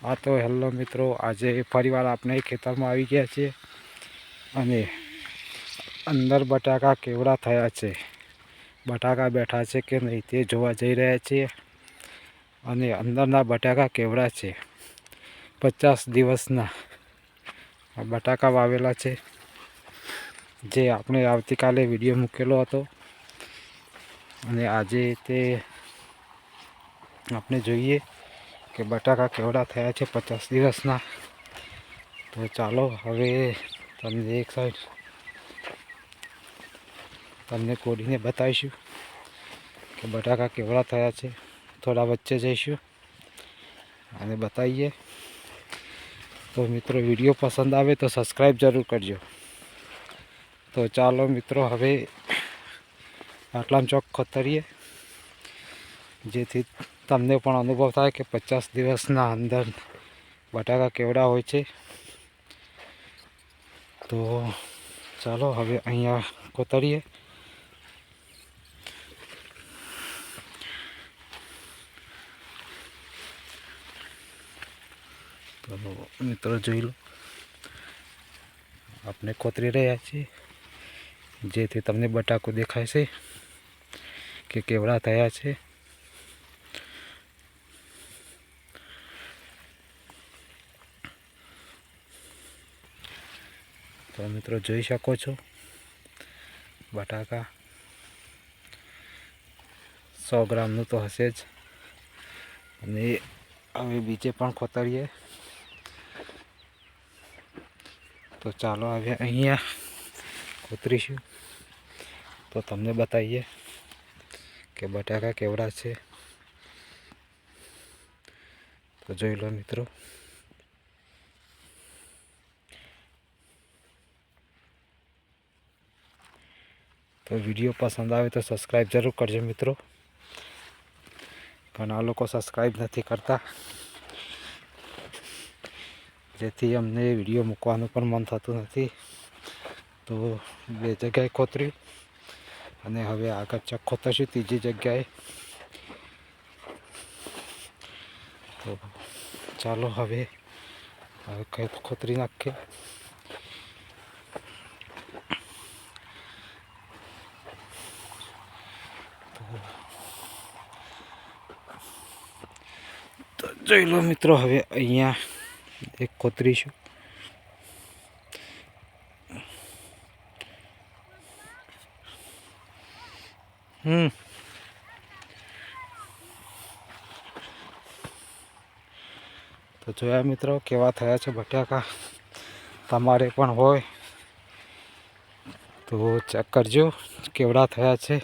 આ તો હેલો મિત્રો, આજે ફરીવાર આપણે ખેતરમાં આવી ગયા છીએ અને અંદર બટાકા કેવડા થયા છે, બટાકા બેઠા છે કે નહીં તે જોવા જઈ રહ્યા છીએ. અને અંદરના બટાકા કેવડા છે, 50 દિવસના બટાકા વાવેલા છે, જે આપણે આવતીકાલે વિડીયો મૂકેલો હતો. અને આજે તે આપણે જોઈએ કે બટાકા કેવડા થયા છે 50 દિવસના. તો ચાલો હવે તમને એક સાઈડ તમને કોડીને બતાવીશું કે બટાકા કેવડા થયા છે. થોડા વચ્ચે જઈશું અને બતાવીએ. તો મિત્રો, વિડીયો પસંદ આવે તો સબસ્ક્રાઈબ જરૂર કરજો. તો ચાલો મિત્રો, હવે આટલામાં ચોક ખોતરીએ, જેથી તમને પણ અનુભવ થાય કે 50 દિવસના અંદર બટાકા કેવડા હોય છે. તો ચાલો હવે અહીંયા કોતરીએ. તો મિત્રો જોઈ લો, આપણે કોતરી રહ્યા છીએ, જેથી તમને બટાકું દેખાય છે કે કેવડા થયા છે. તો મિત્રો જોઈ શકો છો, બટાકા 100 ગ્રામનું તો હશે જ. અને હવે બીજે પણ ખોતરીએ. તો ચાલો હવે અહીંયા ખોતરીશું તો તમને બતાવીએ કે બટાકા કેવડા છે. તો જોઈ લો મિત્રો. તો વિડીયો પસંદ આવે તો સબસ્ક્રાઈબ જરૂર કરજો મિત્રો. ઘણા લોકો સબસ્ક્રાઈબ નથી કરતા, જેથી અમને વિડીયો મૂકવાનું પણ મન થતું નથી. તો 2 જગ્યાએ ખોતર્યું અને હવે આગળ ચક ખોતરશું 3જી જગ્યાએ. તો ચાલો હવે ખોતરી નાખીએ. તો જોઈ લો મિત્રો, હવે અહીંયા એક ખોતરીશું. તો જોયા મિત્રો કેવા થયા છે બટાકા. તમારે પણ હોય તો ચેક કરજો કેવડા થયા છે.